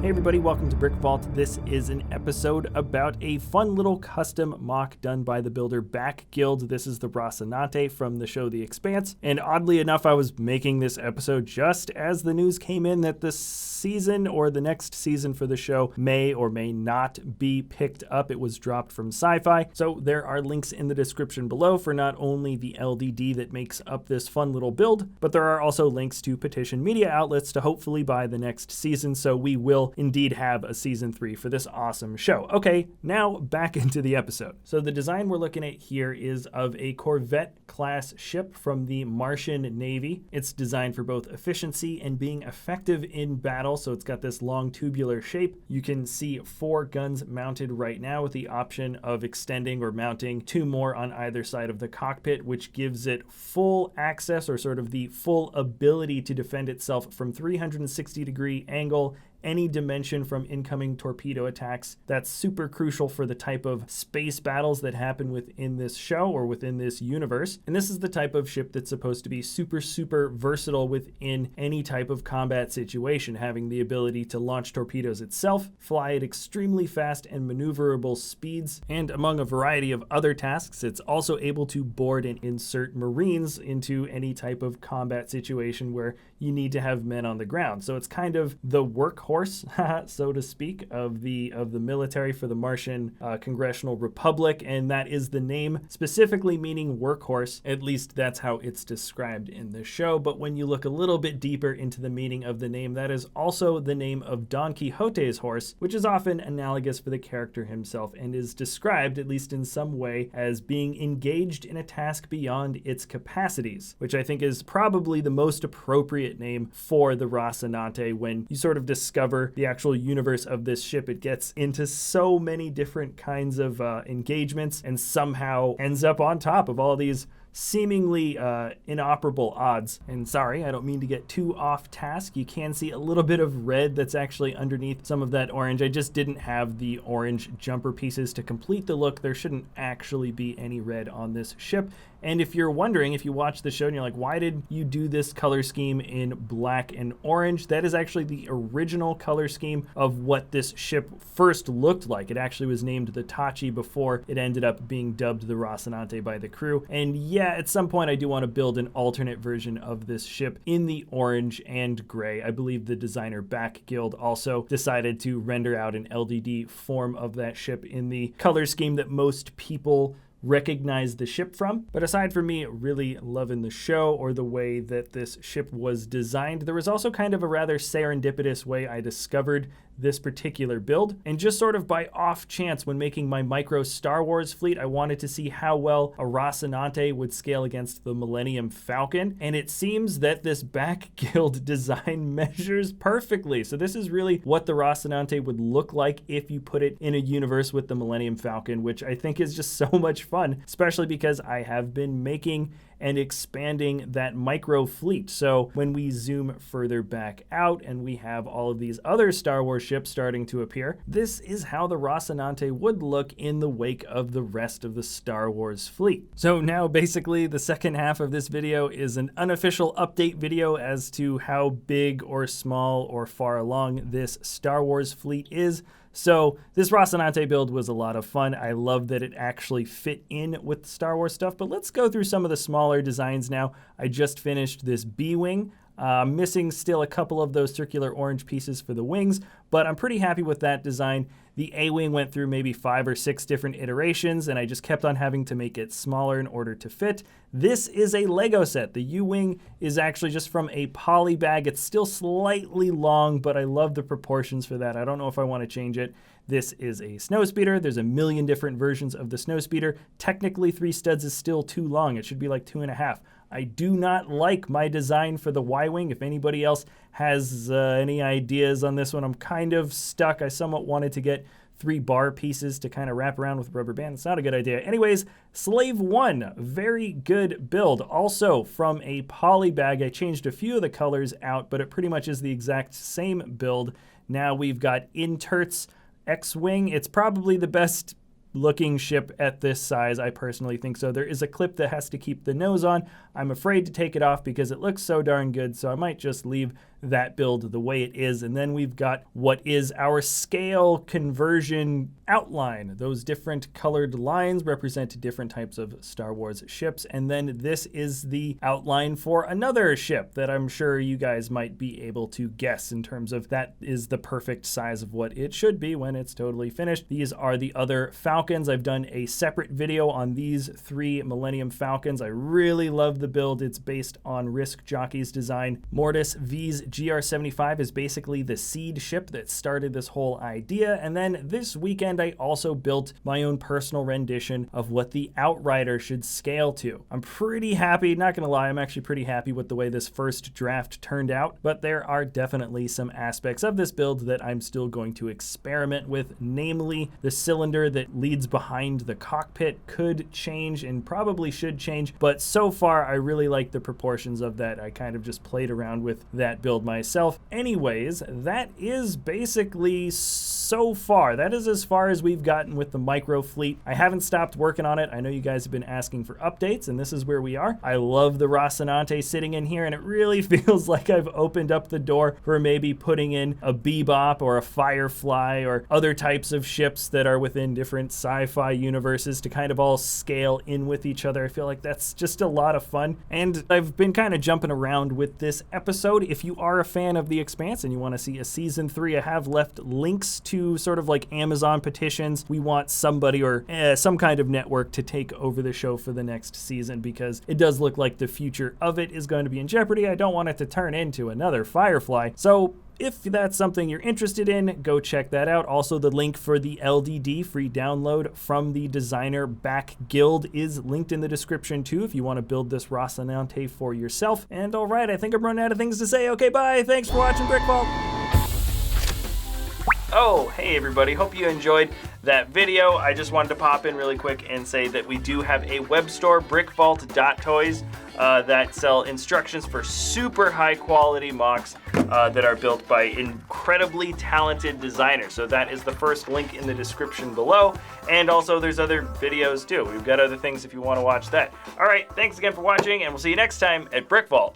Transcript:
Hey everybody, welcome to BrickVault. This is an episode about a fun little custom MOC done by the builder Back Guild. This is the Rocinante from the show The Expanse. And oddly enough, I was making this episode just as the news came in that the season or the next season for the show may or may not be picked up. It was dropped from Sci-Fi. So there are links in the description below for not only the LDD that makes up this fun little build, but there are also links to petition media outlets to hopefully buy the next season. So we will indeed have a season 3 for this awesome show. Okay, now back into the episode. So the design we're looking at here is of a Corvette class ship from the Martian Navy. It's designed for both efficiency and being effective in battle. So it's got this long tubular shape. You can see 4 guns mounted right now with the option of extending or mounting 2 more on either side of the cockpit, which gives it full access or sort of the full ability to defend itself from 360-degree angle, any dimension from incoming torpedo attacks. That's super crucial for the type of space battles that happen within this show or within this universe. And this is the type of ship that's supposed to be super versatile within any type of combat situation, having the ability to launch torpedoes itself, fly at extremely fast and maneuverable speeds, and among a variety of other tasks, it's also able to board and insert Marines into any type of combat situation where you need to have men on the ground. So it's kind of the workhorse, so to speak, of the military for the Martian Congressional Republic, and that is the name, specifically meaning workhorse. At least that's how it's described in the show. But when you look a little bit deeper into the meaning of the name, that is also the name of Don Quixote's horse, which is often analogous for the character himself and is described, at least in some way, as being engaged in a task beyond its capacities, which I think is probably the most appropriate name for the Rocinante. When you sort of discover the actual universe of this ship, it gets into so many different kinds of engagements and somehow ends up on top of all these seemingly inoperable odds. And sorry, I don't mean to get too off task. You can see a little bit of red that's actually underneath some of that orange. I just didn't have the orange jumper pieces to complete the look. There shouldn't actually be any red on this ship. And if you're wondering, if you watch the show and you're like, why did you do this color scheme in black and orange? That is actually the original color scheme of what this ship first looked like. It actually was named the Tachi before it ended up being dubbed the Rocinante by the crew. And yeah, at some point I do want to build an alternate version of this ship in the orange and gray. I believe the designer Back Guild also decided to render out an LDD form of that ship in the color scheme that most people recognize the ship from. But aside from me really loving the show or the way that this ship was designed, there was also kind of a rather serendipitous way I discovered this particular build. And just sort of by off chance, when making my micro Star Wars fleet, I wanted to see how well a Rocinante would scale against the Millennium Falcon. And it seems that this Back Guild design measures perfectly. So this is really what the Rocinante would look like if you put it in a universe with the Millennium Falcon, which I think is just so much fun, especially because I have been making and expanding that micro fleet. So when we zoom further back out and we have all of these other Star Wars ships starting to appear, this is how the Rocinante would look in the wake of the rest of the Star Wars fleet. So now basically the second half of this video is an unofficial update video as to how big or small or far along this Star Wars fleet is. So this Rocinante build was a lot of fun. I love that it actually fit in with the Star Wars stuff, but let's go through some of the smaller designs now. I just finished this B-Wing. Missing still a couple of those circular orange pieces for the wings, but I'm pretty happy with that design. The A-Wing went through maybe 5 or 6 different iterations, and I just kept on having to make it smaller in order to fit. This is a Lego set. The U-Wing is actually just from a poly bag. It's still slightly long, but I love the proportions for that. I don't know if I want to change it. This is a snowspeeder. There's a million different versions of the snowspeeder. Technically, 3 studs is still too long. It should be like 2.5. I do not like my design for the Y-Wing. If anybody else has any ideas on this one, I'm kind of stuck. I somewhat wanted to get 3 bar pieces to kind of wrap around with rubber band. It's not a good idea. Anyways, Slave 1, very good build. Also from a poly bag. I changed a few of the colors out, but it pretty much is the exact same build. Now we've got Turks X-Wing. It's probably the best looking ship at this size. I personally think so. There is a clip that has to keep the nose on. I'm afraid to take it off because it looks so darn good, so I might just leave that build the way it is. And then we've got what is our scale conversion outline. Those different colored lines represent different types of Star Wars ships. And then this is the outline for another ship that I'm sure you guys might be able to guess in terms of that is the perfect size of what it should be when it's totally finished. These are the other Falcons. I've done a separate video on these 3 Millennium Falcons. I really love the build. It's based on Risk Jockey's design. Mortis V's GR75 is basically the seed ship that started this whole idea. And then this weekend, I also built my own personal rendition of what the Outrider should scale to. I'm pretty happy, not gonna lie, I'm actually pretty happy with the way this first draft turned out, but there are definitely some aspects of this build that I'm still going to experiment with, namely the cylinder that leads behind the cockpit could change and probably should change, but so far I really like the proportions of that. I kind of just played around with that build myself. Anyways, that is basically so far. That is as far as we've gotten with the micro fleet. I haven't stopped working on it. I know you guys have been asking for updates, and this is where we are. I love the Rocinante sitting in here, and it really feels like I've opened up the door for maybe putting in a Bebop or a Firefly or other types of ships that are within different sci-fi universes to kind of all scale in with each other. I feel like that's just a lot of fun, and I've been kind of jumping around with this episode. If you are a fan of The Expanse and you want to see a season 3, I have left links to sort of like Amazon petitions. We want somebody or some kind of network to take over the show for the next season because it does look like the future of it is going to be in jeopardy. I don't want it to turn into another Firefly. So if that's something you're interested in, go check that out. Also, the link for the LDD free download from the designer back guild is linked in the description too if you want to build this Rocinante for yourself. And all right, I think I'm running out of things to say. Okay, bye. Thanks for watching BrickVault. Oh, hey everybody, hope you enjoyed that video. I just wanted to pop in really quick and say that we do have a web store, BrickVault.toys, that sell instructions for super high quality MOCs that are built by incredibly talented designers. So that is the first link in the description below. And also there's other videos too. We've got other things if you want to watch that. All right, thanks again for watching, and we'll see you next time at BrickVault.